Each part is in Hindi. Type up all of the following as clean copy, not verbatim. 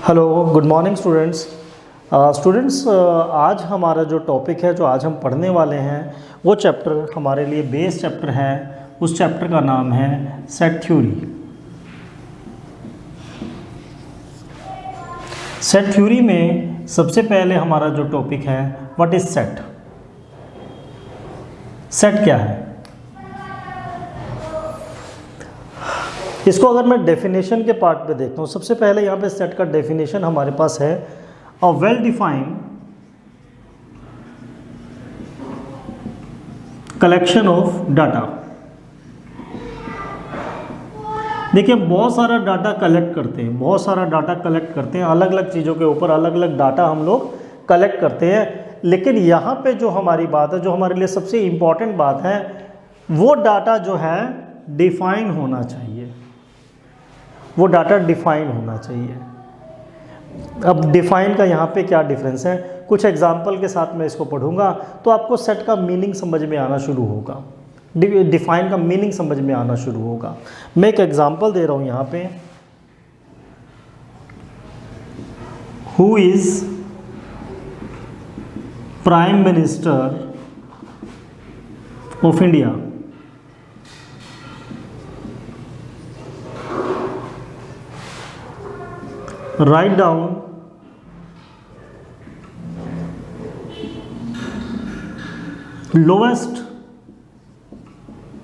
Hello, good morning students. आज हमारा जो टॉपिक है, जो आज हम पढ़ने वाले हैं, वो चैप्टर हमारे लिए बेस चैप्टर है। उस चैप्टर का नाम है सेट थ्योरी। सेट थ्योरी में सबसे पहले हमारा जो टॉपिक है, व्हाट इज सेट। सेट क्या है? इसको अगर मैं डेफिनेशन के पार्ट पे देखता हूँ, सबसे पहले यहाँ पे सेट का डेफिनेशन हमारे पास है a well defined collection of data. देखिए, बहुत सारा डाटा कलेक्ट करते हैं, अलग अलग चीज़ों के ऊपर अलग अलग डाटा हम लोग कलेक्ट करते हैं। लेकिन यहाँ पे जो हमारी बात है, जो हमारे लिए सबसे इम्पॉर्टेंट बात है, वो डाटा जो है डिफाइन होना चाहिए। वो डाटा डिफाइन होना चाहिए। अब डिफाइन का यहाँ पे क्या डिफरेंस है, कुछ एग्जांपल के साथ मैं इसको पढ़ूंगा तो आपको सेट का मीनिंग समझ में आना शुरू होगा, डिफाइन का मीनिंग समझ में आना शुरू होगा। मैं एक एग्जांपल दे रहा हूँ यहाँ पे। Who is prime minister of India? Write down lowest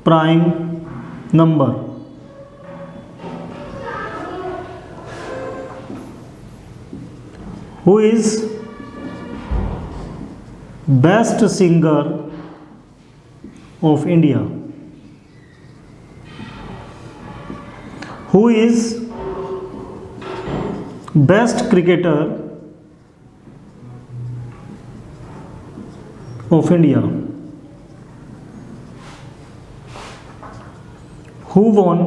prime number. Who is best singer of India? Who is best cricketer of India? Who won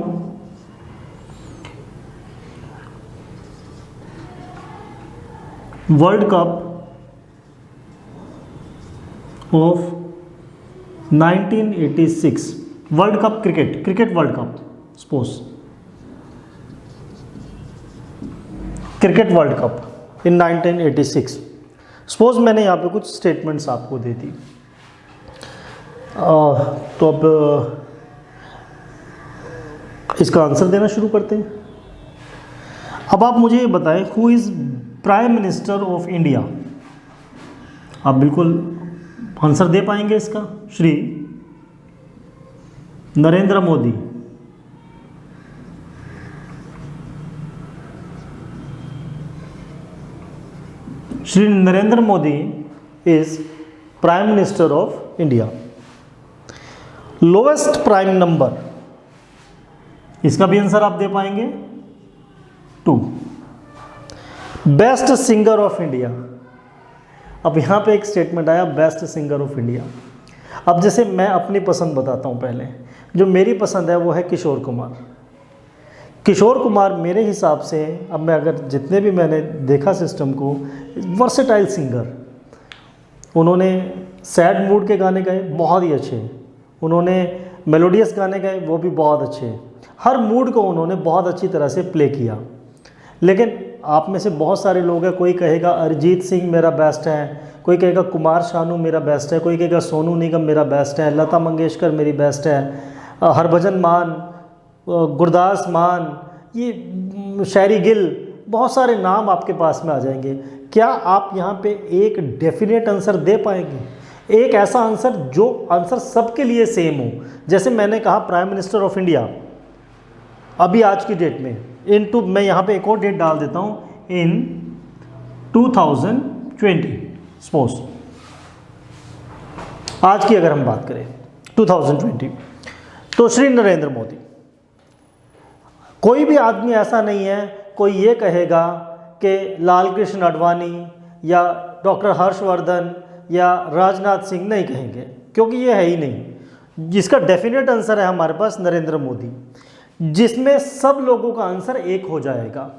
world cup of 1986? World cup cricket world cup, suppose cricket world cup in 1986। Suppose मैंने यहाँ पे कुछ स्टेटमेंट्स आपको दे दी। तो अब इसका आंसर देना शुरू करते हैं। अब आप मुझे ये बताएं, who is prime minister of India? आप बिल्कुल आंसर दे पाएंगे इसका। Shri Narendra Modi. Shri Narendra Modi is prime minister of India. Lowest prime number, इसका भी आंसर आप दे पाएंगे 2। Best singer of India. अब यहाँ पे एक स्टेटमेंट आया, बेस्ट सिंगर ऑफ इंडिया। अब जैसे मैं अपनी पसंद बताता हूँ पहले। जो मेरी पसंद है वो है किशोर कुमार। किशोर कुमार मेरे हिसाब से, अब मैं अगर जितने भी मैंने देखा सिस्टम को, वर्सेटाइल सिंगर। उन्होंने सैड मूड के गाने गाए, बहुत ही अच्छे। उन्होंने मेलोडियस गाने गाए, वो भी बहुत अच्छे। हर मूड को उन्होंने बहुत अच्छी तरह से प्ले किया। लेकिन आप में से बहुत सारे लोग हैं, कोई कहेगा अरिजीत सिंह मेरा बेस्ट है, कोई कहेगा कुमार शानू मेरा बेस्ट है, कोई कहेगा सोनू निगम मेरा बेस्ट है, लता मंगेशकर मेरी बेस्ट है, हरभजन मान, गुरदास मान, ये शायरी गिल, बहुत सारे नाम आपके पास में आ जाएंगे। क्या आप यहाँ पे एक डेफिनेट आंसर दे पाएंगे? एक ऐसा आंसर जो आंसर सबके लिए सेम हो। जैसे मैंने कहा प्राइम मिनिस्टर ऑफ इंडिया अभी आज की डेट में, मैं यहाँ पे एक और डेट डाल देता हूँ, इन 2020। सपोज आज की अगर हम बात करें 2020, तो श्री नरेंद्र मोदी। कोई भी आदमी ऐसा नहीं है कोई ये कहेगा कि लाल कृष्ण आडवाणी या डॉक्टर हर्षवर्धन या राजनाथ सिंह, नहीं कहेंगे, क्योंकि ये है ही नहीं। जिसका डेफिनेट आंसर है हमारे पास नरेंद्र मोदी, जिसमें सब लोगों का आंसर एक हो जाएगा।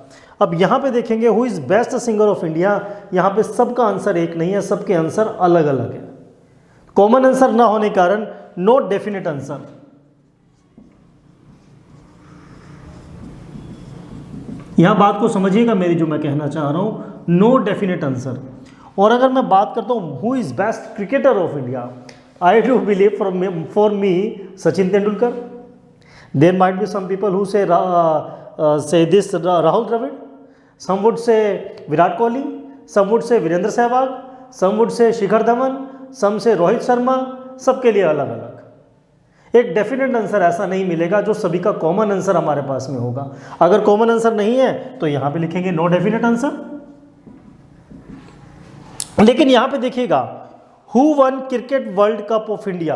अब यहाँ पे देखेंगे who is best singer of India, यहाँ पे सबका आंसर एक नहीं है, सबके आंसर अलग अलग है। कॉमन आंसर ना होने के कारण नो डेफिनेट आंसर। यहाँ बात को समझिएगा मेरी, जो मैं कहना चाह रहा हूँ, नो डेफिनेट आंसर। और अगर मैं बात करता हूँ who is best cricketer of India, I do believe for me Sachin Tendulkar. There might be some people who say this Rahul Dravid, some would say Virat Kohli, some would से वीरेंद्र सहवाग, सम वुड से शिखर धवन, सम से रोहित शर्मा, सबके लिए अलग अलग। एक डेफिनेट आंसर ऐसा नहीं मिलेगा जो सभी का कॉमन आंसर हमारे पास में होगा। अगर कॉमन आंसर नहीं है तो यहाँ पे लिखेंगे नो डेफिनेट आंसर। लेकिन यहाँ पे देखिएगा, who one cricket world cup of India,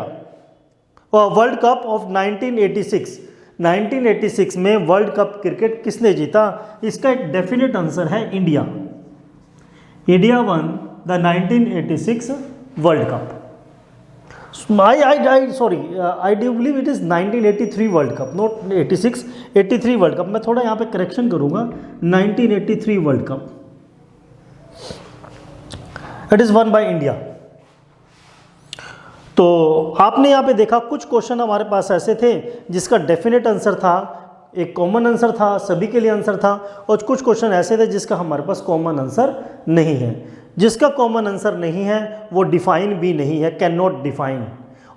world cup of 1986, 1986 में वर्ल्ड कप क्रिकेट किसने जीता? इसका एक डेफिनेट आंसर है India. India one the 1986 world cup. I do believe it is 1983 world cup, not 86, 83 world cup. मैं थोड़ा यहाँ पे करेक्शन करूँगा, 1983 world cup, it is one by India. तो आपने यहाँ पे देखा कुछ क्वेश्चन हमारे पास ऐसे थे जिसका डेफिनेट आंसर था, एक कॉमन आंसर था, सभी के लिए आंसर था, और कुछ क्वेश्चन ऐसे थे जिसका हमारे पास कॉमन आंसर नहीं है। जिसका कॉमन आंसर नहीं है वो डिफाइन भी नहीं है, कैन नॉट डिफाइन,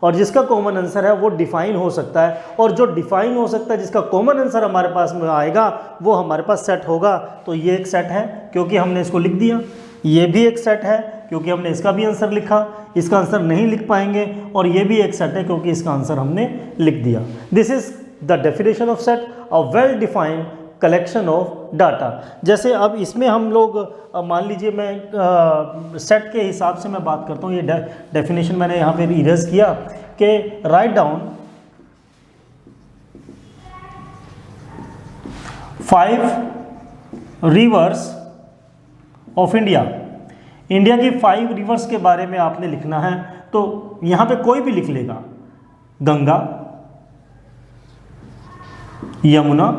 और जिसका कॉमन आंसर है वो डिफाइन हो सकता है, और जो डिफाइन हो सकता है, जिसका कॉमन आंसर हमारे पास में आएगा वो हमारे पास सेट होगा। तो ये एक सेट है क्योंकि हमने इसको लिख दिया, ये भी एक सेट है क्योंकि हमने इसका भी आंसर लिखा, इसका आंसर नहीं लिख पाएंगे, और ये भी एक सेट है क्योंकि इसका आंसर हमने लिख दिया। This is the definition of set, a well defined collection of data. जैसे अब इसमें हम लोग मान लीजिए, मैं सेट के हिसाब से मैं बात करता हूँ, ये डेफिनेशन मैंने यहाँ पे इरेज किया कि write down 5 reverse of India. India की 5 रिवर्स के बारे में आपने लिखना है, तो यहाँ पे कोई भी लिख लेगा, गंगा, यमुना,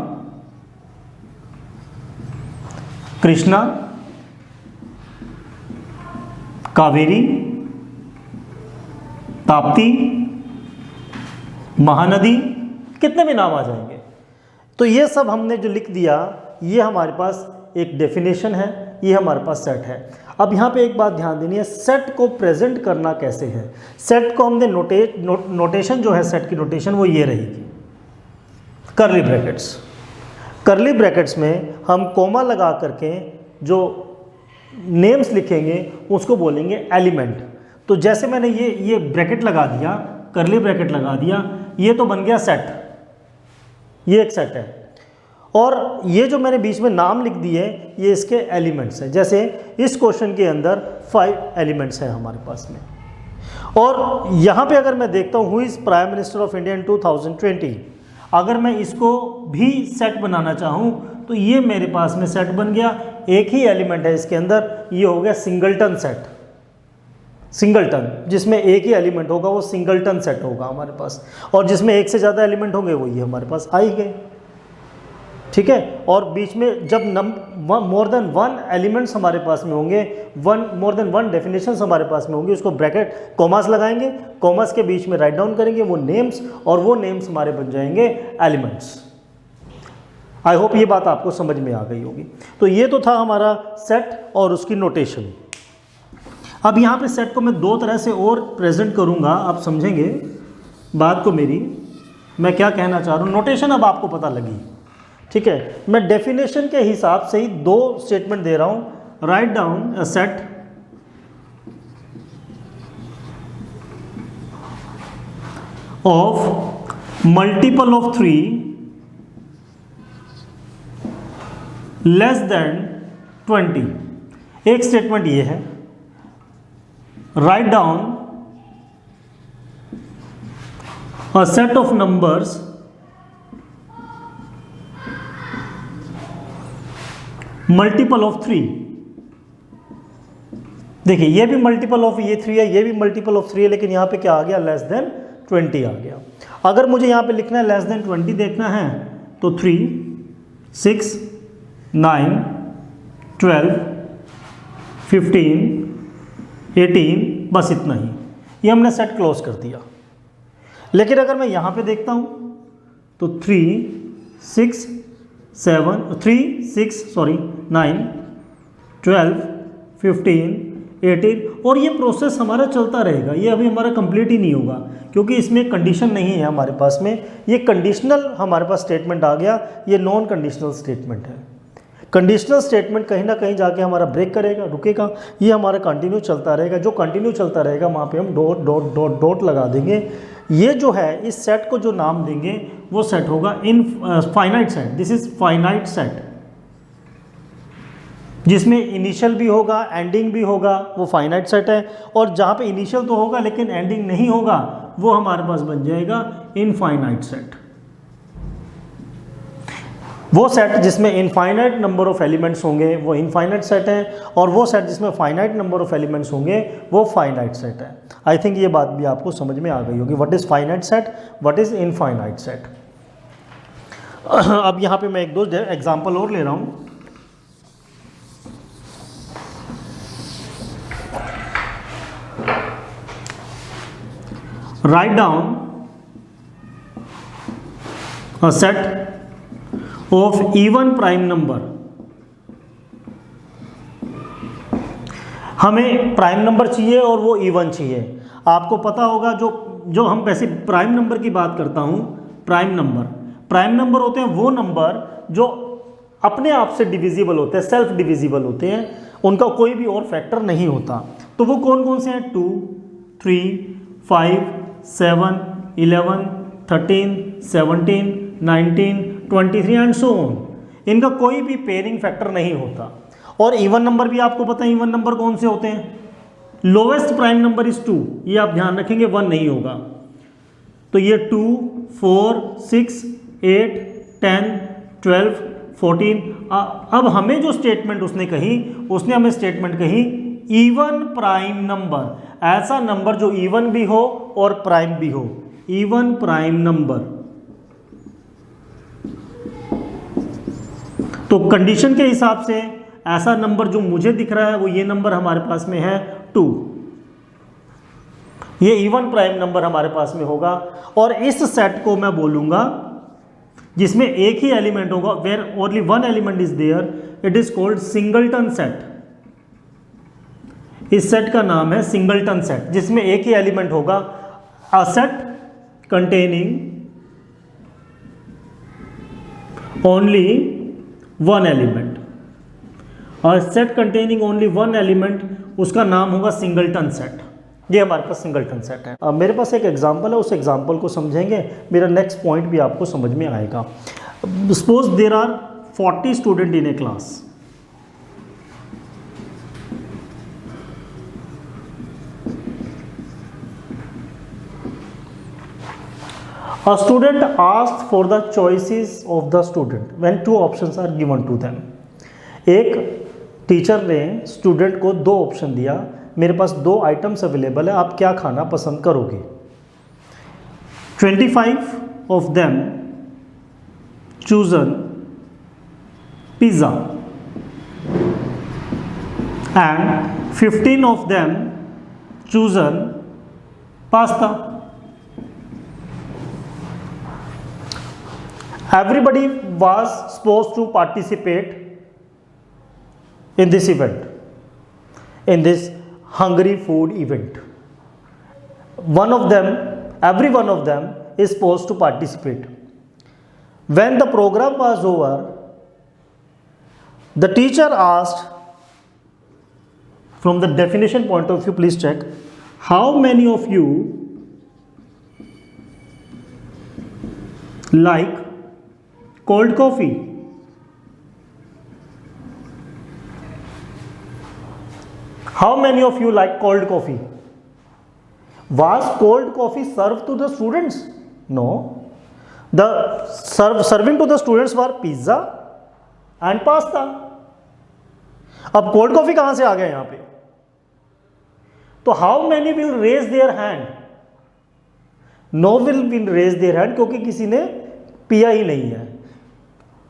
कृष्णा, कावेरी, ताप्ती, महानदी, कितने भी नाम आ जाएंगे। तो ये सब हमने जो लिख दिया, ये हमारे पास एक डेफिनेशन है, ये हमारे पास सेट है। अब यहाँ पे एक बात ध्यान देनी है, सेट को प्रेजेंट करना कैसे है। सेट को हमने नोटेशन जो है, सेट की नोटेशन वो ये रहेगी, कर्ली ब्रैकेट्स। कर्ली ब्रैकेट्स में हम कोमा लगा करके जो नेम्स लिखेंगे उसको बोलेंगे एलिमेंट। तो जैसे मैंने ये ब्रैकेट लगा दिया, कर्ली ब्रैकेट लगा दिया, ये तो बन गया सेट, ये एक सेट है। और ये जो मैंने बीच में नाम लिख दिए, ये इसके एलिमेंट्स हैं। जैसे इस क्वेश्चन के अंदर 5 एलिमेंट्स हैं हमारे पास में। और यहाँ पे अगर मैं देखता हूँ who is prime minister of India in 2020, अगर मैं इसको भी सेट बनाना चाहूँ तो ये मेरे पास में सेट बन गया। एक ही एलिमेंट है इसके अंदर, ये हो गया सिंगलटन सेट। सिंगलटन जिसमें एक ही एलिमेंट होगा वो सिंगलटन सेट होगा हमारे पास, और जिसमें एक से ज़्यादा एलिमेंट होंगे वो ये हमारे पास आ ही गए। ठीक है, और बीच में जब मोर देन 1 एलिमेंट्स हमारे पास में होंगे, मोर देन 1 डेफिनेशंस हमारे पास में होंगे, उसको ब्रैकेट कॉमास लगाएंगे, कॉमास के बीच में राइट डाउन करेंगे वो नेम्स, और वो नेम्स हमारे बन जाएंगे एलिमेंट्स। आई होप ये बात आपको समझ में आ गई होगी। तो ये तो था हमारा सेट और उसकी नोटेशन। अब यहाँ पे सेट को मैं 2 तरह से और प्रेजेंट करूँगा, आप समझेंगे बात को मेरी, मैं क्या कहना चाह रहा हूँ। नोटेशन अब आपको पता लगी, ठीक है। मैं डेफिनेशन के हिसाब से ही 2 स्टेटमेंट दे रहा हूँ। Right down a set of multiple of 3 less than 20। एक स्टेटमेंट ये है, right down a set of numbers multiple of 3। देखिए ये भी मल्टीपल ऑफ ये 3 है, ये भी मल्टीपल ऑफ 3 है, लेकिन यहाँ पे क्या आ गया, लेस देन 20 आ गया। अगर मुझे यहाँ पे लिखना है लेस देन 20 देखना है तो 3, 6, 9, 12, 15, 18, बस इतना ही, ये हमने सेट क्लोज कर दिया। लेकिन अगर मैं यहाँ पे देखता हूँ तो 3, 6, 9, 12, 15, 18 और ये प्रोसेस हमारा चलता रहेगा। ये अभी हमारा कंप्लीट ही नहीं होगा क्योंकि इसमें कंडीशन नहीं है हमारे पास में। ये कंडीशनल हमारे पास स्टेटमेंट आ गया, ये नॉन कंडीशनल स्टेटमेंट है। कंडीशनल स्टेटमेंट कहीं ना कहीं जाके हमारा ब्रेक करेगा, रुकेगा, ये हमारा कंटिन्यू चलता रहेगा। जो कंटिन्यू चलता रहेगा वहाँ पे हम डॉट डॉट डॉट डॉट लगा देंगे। ये जो है इस सेट को जो नाम देंगे वो सेट होगा finite set. This is finite set, जिसमें इनिशियल भी होगा एंडिंग भी होगा, वो फाइनाइट सेट है। और जहाँ पे इनिशियल तो होगा लेकिन एंडिंग नहीं होगा वो हमारे पास बन जाएगा इनफाइनाइट सेट। वो सेट जिसमें इनफाइनाइट नंबर ऑफ एलिमेंट्स होंगे वो इनफाइनाइट सेट है, और वो सेट जिसमें फाइनाइट नंबर ऑफ एलिमेंट्स होंगे वो फाइनाइट सेट है। आई थिंक ये बात भी आपको समझ में आ गई होगी, what is finite set, what is infinite set. अब यहाँ पे मैं एक दो एग्जांपल और ले रहा हूँ। Write down a set of even prime number। हमें प्राइम नंबर चाहिए और वो इवन चाहिए। आपको पता होगा जो हम वैसे प्राइम नंबर की बात करता हूँ, प्राइम नंबर होते हैं वो नंबर जो अपने आप से डिविजिबल होते हैं, सेल्फ डिविजिबल होते हैं, उनका कोई भी और फैक्टर नहीं होता। तो वो कौन कौन से हैं? 2, 3, 5, 7, 11, 13, 17, 19, 23 एंड सो ऑन। इनका कोई भी पेयरिंग फैक्टर नहीं होता। और इवन नंबर भी आपको पता है, इवन नंबर कौन से होते हैं? लोवेस्ट प्राइम नंबर इज 2, ये आप ध्यान रखेंगे, 1 नहीं होगा। तो ये 2, 4, 6, 8, 10, 12, 14। अब हमें जो स्टेटमेंट उसने हमें स्टेटमेंट कही इवन प्राइम नंबर, ऐसा नंबर जो इवन भी हो और प्राइम भी हो, इवन प्राइम नंबर। तो कंडीशन के हिसाब से ऐसा नंबर जो मुझे दिख रहा है वो ये नंबर हमारे पास में है 2, ये इवन प्राइम नंबर हमारे पास में होगा। और इस सेट को मैं बोलूंगा जिसमें एक ही एलिमेंट होगा, where only one element is there, it is called singleton set. इस सेट का नाम है सिंगलटन सेट, जिसमें एक ही एलिमेंट होगा। A set containing only one element, और set containing only one element, उसका नाम होगा सिंगलटन सेट। ये हमारे पास सिंगलटन सेट है। अब मेरे पास एक एग्जांपल है, उस एग्जांपल को समझेंगे, मेरा नेक्स्ट पॉइंट भी आपको समझ में आएगा। Suppose there are 40 student in a class. A student asked for the choices of the student when 2 options are given to them। एक टीचर ने स्टूडेंट को 2 ऑप्शन दिया, मेरे पास 2 आइटम्स अवेलेबल है, आप क्या खाना पसंद करोगे? 25 of them chosen pizza and 15 of them chosen pasta। Everybody was supposed to participate in this event, in this hungry food event. Every one of them is supposed to participate. When the program was over, the teacher asked, from the definition point of view, please check, how many of you like cold coffee? How many of you like cold coffee? Was cold coffee served to the students? No. The serving to the students were pizza and pasta. अब cold coffee कहां से आ गया यहां पे? तो how many will raise their hand? No will raise their hand, क्योंकि किसी ने पिया ही नहीं है।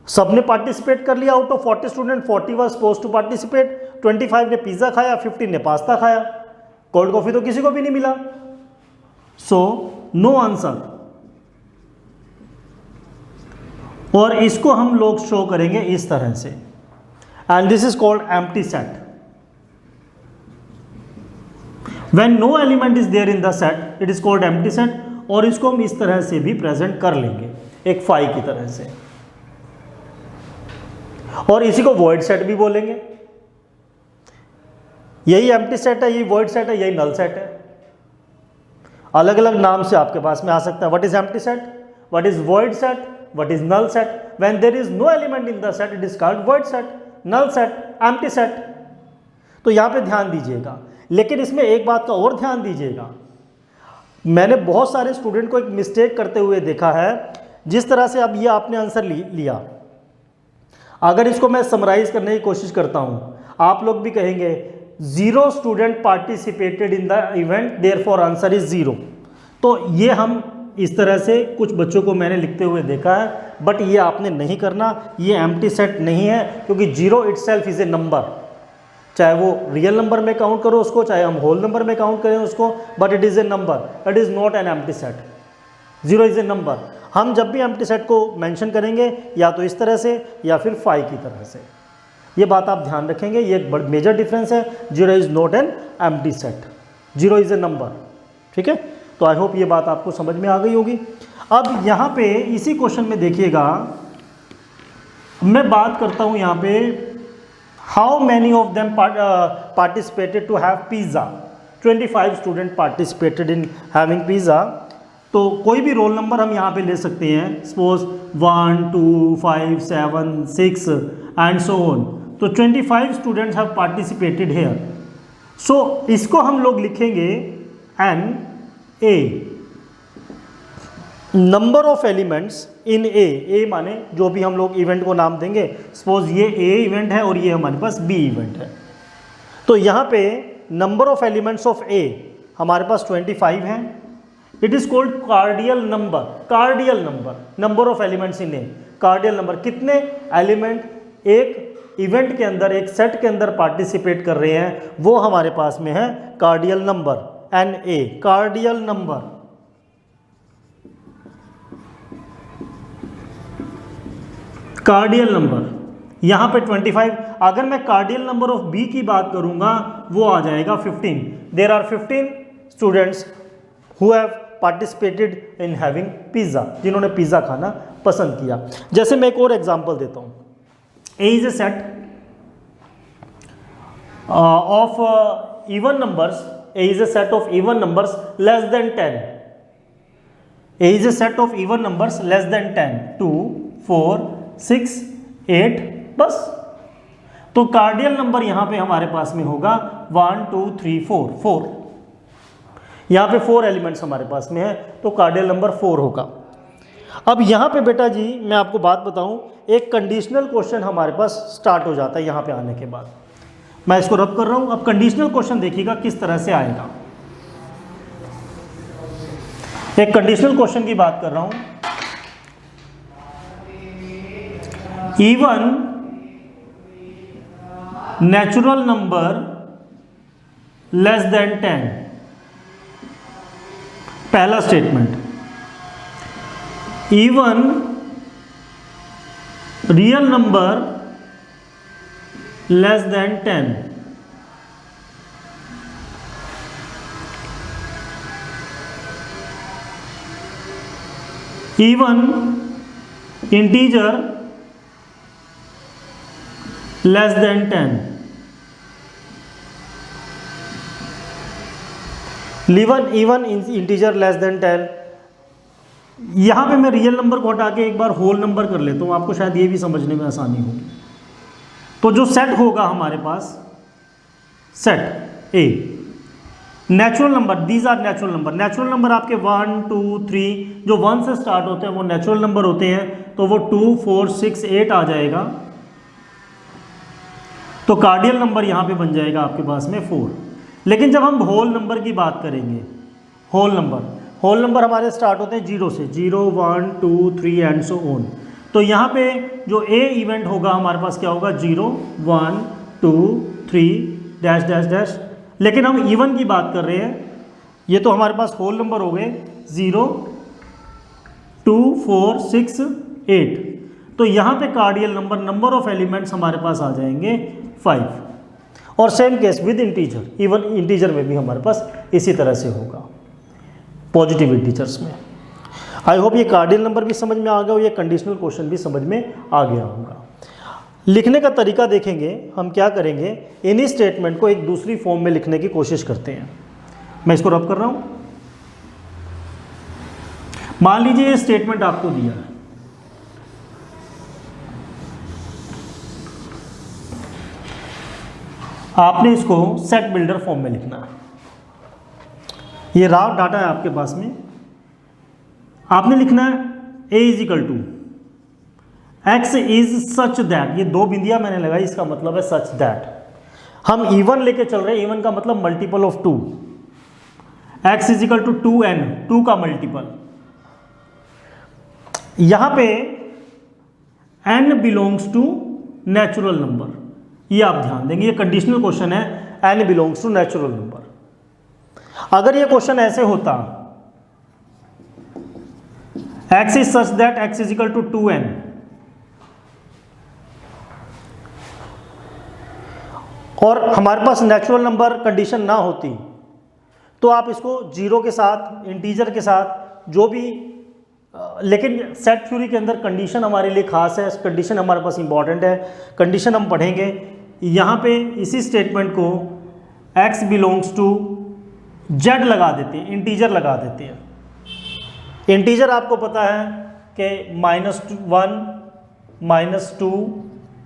सबने पार्टिसिपेट कर लिया। Out of 40 student 40 was supposed to participate. 25 ने पिज्जा खाया, 15 ने पास्ता खाया, कोल्ड कॉफी तो किसी को भी नहीं मिला। So no answer. और इसको हम लोग शो करेंगे इस तरह से, and this is called empty set. When no element is there in the set it is called empty set. और इसको हम इस तरह से भी प्रेजेंट कर लेंगे, एक फाई की तरह से, और इसी को वॉइड सेट भी बोलेंगे। यही एम्प्टी सेट है, यही वॉइड सेट है, यही नल सेट है। अलग अलग नाम से आपके पास में आ सकता है। What is empty set, what is void set, what is null set. When there is no element in the set it is called void set, null set, empty set. तो यहां पे ध्यान दीजिएगा, लेकिन इसमें एक बात का और ध्यान दीजिएगा। मैंने बहुत सारे स्टूडेंट को एक मिस्टेक करते हुए देखा है। जिस तरह से अब ये आपने आंसर लिया, अगर इसको मैं समराइज करने की कोशिश करता हूं, आप लोग भी कहेंगे 0 student participated in the event therefore answer is 0। तो ये हम इस तरह से कुछ बच्चों को मैंने लिखते हुए देखा है, बट ये आपने नहीं करना। ये एम्प्टी सेट नहीं है, क्योंकि 0 इटसेल्फ इज ए नंबर। चाहे वो रियल नंबर में काउंट करो उसको, चाहे हम होल नंबर में काउंट करें उसको, but it is a number, it is not an empty set. 0 is a number. हम जब भी एम्प्टी सेट को मेंशन करेंगे या तो इस तरह से या फिर फाई की तरह से। ये बात आप ध्यान रखेंगे, ये एक बड़ा मेजर डिफरेंस है। 0 is not an empty set, 0 is a number. ठीक है, तो आई होप ये बात आपको समझ में आ गई होगी। अब यहाँ पे इसी क्वेश्चन में देखिएगा, मैं बात करता हूँ यहाँ पे how many of them participated to have pizza. 25 student participated in having pizza. तो कोई भी रोल नंबर हम यहाँ पे ले सकते हैं, सपोज 1 2 5 7 6 एंड सो ऑन। तो 25 students have participated here. So इसको हम लोग लिखेंगे n A, number of elements in A माने जो भी हम लोग इवेंट को नाम देंगे। सपोज ये ए इवेंट है और ये हमारे पास बी इवेंट है। तो यहाँ पे number of elements of A हमारे पास 25 हैं। It is called cardinal number. Cardinal number, number of elements in A, cardinal number. कितने एलिमेंट एक इवेंट के अंदर, एक सेट के अंदर पार्टिसिपेट कर रहे हैं, वो हमारे पास में है cardinal number, n A, cardinal number. Cardinal number यहाँ पे 25। अगर मैं कार्डियल नंबर ऑफ बी की बात करूंगा वो आ जाएगा 15। There are 15 students who have participated in having pizza, जिन्होंने पिज़्ज़ा खाना पसंद किया। जैसे मैं एक और एग्जांपल देता हूँ। A is a set of even numbers, A is a set of even numbers less than 10। A is a set of even numbers less than 10, 2 4 6 8, बस। तो कार्डियल नंबर यहां पे हमारे पास में होगा 1 2 3 4, 4। यहां पे 4 एलिमेंट्स हमारे पास में है, तो कार्डियल नंबर 4 होगा। अब यहां पे बेटा जी मैं आपको बात बताऊं, एक कंडीशनल क्वेश्चन हमारे पास स्टार्ट हो जाता है यहां पे आने के बाद। मैं इसको रब कर रहा हूं। अब कंडीशनल क्वेश्चन देखिएगा किस तरह से आएगा। एक कंडीशनल क्वेश्चन की बात कर रहा हूं। Even natural number less than 10, पहला statement. Even real number less than 10, even integer less than 10, even integer less than 10। यहां पे मैं रियल नंबर को हटा के एक बार होल नंबर कर लेता हूं, आपको शायद ये भी समझने में आसानी होगी। तो जो सेट होगा हमारे पास, set A, natural number, these are natural number. Natural number आपके 1 2 3 जो 1 से स्टार्ट होते हैं वो नेचुरल नंबर होते हैं, तो वो 2 4 6 8 आ जाएगा। तो कार्डियल नंबर यहाँ पे बन जाएगा आपके पास में 4। लेकिन जब हम होल नंबर की बात करेंगे, होल नंबर हमारे स्टार्ट होते हैं 0 से, 0 1 2 3 एंड सो ऑन। तो यहाँ पे जो ए इवेंट होगा हमारे पास क्या होगा, 0 1 2 3 डैश डैश डैश। लेकिन हम इवन की बात कर रहे हैं, ये तो हमारे पास होल नंबर हो गए 0 2 4 6 8। तो यहाँ पे कार्डियल नंबर ऑफ एलिमेंट्स हमारे पास आ जाएंगे 5। और same case with integer, even integer में भी हमारे पास इसी तरह से होगा पॉजिटिव इंटीजर्स में। आई होप ये कार्डियल नंबर भी समझ में आ गया और ये कंडीशनल क्वेश्चन भी समझ में आ गया होगा। लिखने का तरीका देखेंगे हम क्या करेंगे, इन्हीं स्टेटमेंट को एक दूसरी फॉर्म में लिखने की कोशिश करते हैं। मैं इसको रब कर रहा हूँ। मान लीजिए ये स्टेटमेंट आपको दिया है, आपने इसको सेट बिल्डर फॉर्म में लिखना है। ये रॉ डाटा है आपके पास में, आपने लिखना है a is equal to x is such that, ये दो बिंदियां मैंने लगाई, इसका मतलब है सच दैट। हम इवन लेके चल रहे हैं, इवन का मतलब multiple of 2, x is equal to 2n, 2 का मल्टीपल। यहां पे n belongs to natural number, ये आप ध्यान देंगे, ये कंडीशनल क्वेश्चन है, n belongs to natural number. अगर ये क्वेश्चन ऐसे होता x is such that x is equal to 2n, और हमारे पास नेचुरल नंबर कंडीशन ना होती, तो आप इसको जीरो के साथ, इंटीजर के साथ, जो भी, लेकिन सेट थ्योरी के अंदर कंडीशन हमारे लिए खास है, कंडीशन हमारे पास इंपॉर्टेंट है, कंडीशन हम पढ़ेंगे। यहाँ पे इसी स्टेटमेंट को x बिलोंग्स टू z लगा देते हैं, इंटीजर लगा देते हैं। इंटीजर आपको पता है कि -1, -2,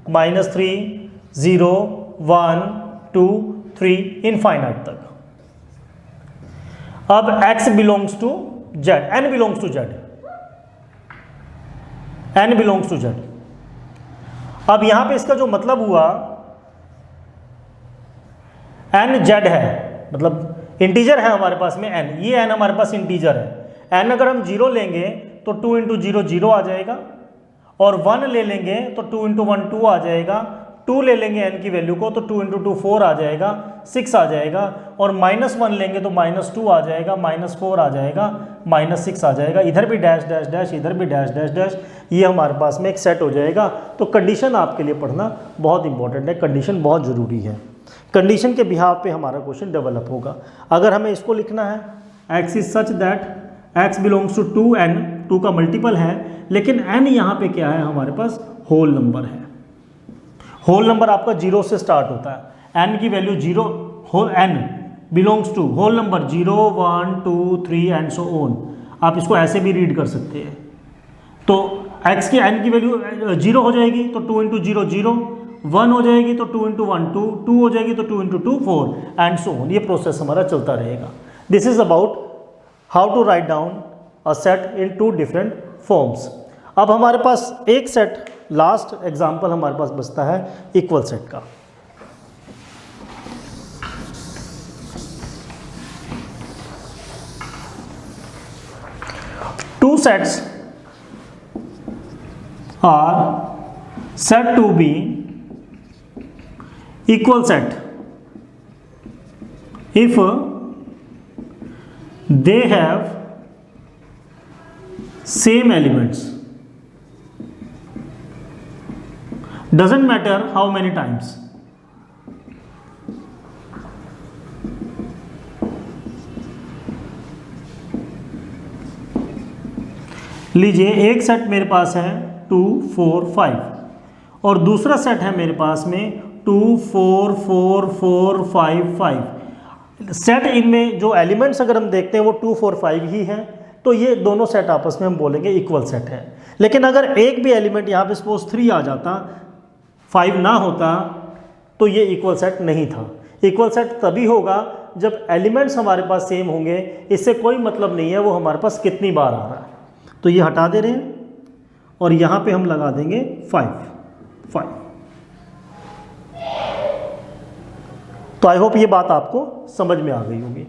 -3, 0, 1, 2, 3 इनफाइनाइट तक। अब x belongs to z, n belongs to z, n belongs to z। अब यहां पे इसका जो मतलब हुआ, n z है, मतलब इंटीजर है हमारे पास में n, ये n हमारे पास इंटीजर है। n अगर हम 0 लेंगे तो 2 इंटू 0 0 आ जाएगा, और 1 ले लेंगे तो 2 इंटू 1 2 आ जाएगा, 2 ले लेंगे n की वैल्यू को तो 2 इंटू 2 4 आ जाएगा, 6 आ जाएगा, और -1 लेंगे तो -2 आ जाएगा, -4 आ जाएगा, -6 आ जाएगा, इधर भी डैश डैश डैश, इधर भी डैश डैश डैश, ये हमारे पास में एक सेट हो जाएगा। तो कंडीशन आपके लिए पढ़ना बहुत इंपॉर्टेंट है, कंडीशन बहुत ज़रूरी है, कंडीशन के बिहाव पे हमारा क्वेश्चन डेवलप होगा। अगर हमें इसको लिखना है x is such that x belongs to 2n, 2 का मल्टीपल है, लेकिन n यहाँ पे क्या है, हमारे पास होल नंबर है। होल नंबर आपका 0 से स्टार्ट होता है, n की value 0, whole n belongs to whole number 0, 1, 2, 3 and so on. आप इसको ऐसे भी रीड कर सकते हैं। तो x की n की वैल्यू 0 हो जाएगी तो 2 इंटू 0 0, 1 हो जाएगी तो 2 इंटू 1 2, 2 हो जाएगी तो 2 इंटू 2 4 एंड सो ऑन। ये प्रोसेस हमारा चलता रहेगा। This is about how to write down a set in 2 different forms. अब हमारे पास एक सेट, लास्ट एग्जाम्पल हमारे पास बचता है इक्वल सेट का। Two sets are said to be equal set if they have same elements, doesn't matter how many times। लीजिए एक सेट मेरे पास है 2 4 5 और दूसरा सेट है मेरे पास में 2 4 4 4 5 5। सेट इनमें जो एलिमेंट्स अगर हम देखते हैं वो 2 4 5 ही हैं, तो ये दोनों सेट आपस में हम बोलेंगे इक्वल सेट है। लेकिन अगर एक भी एलिमेंट यहाँ पे सपोज 3 आ जाता, 5 ना होता, तो ये इक्वल सेट नहीं था। इक्वल सेट तभी होगा जब एलिमेंट्स हमारे पास सेम होंगे। इससे कोई मतलब नहीं है वो हमारे पास कितनी बार आ रहा है। तो ये हटा दे रहे हैं और यहाँ पे हम लगा देंगे 5 5। तो आई होप ये बात आपको समझ में आ गई होगी।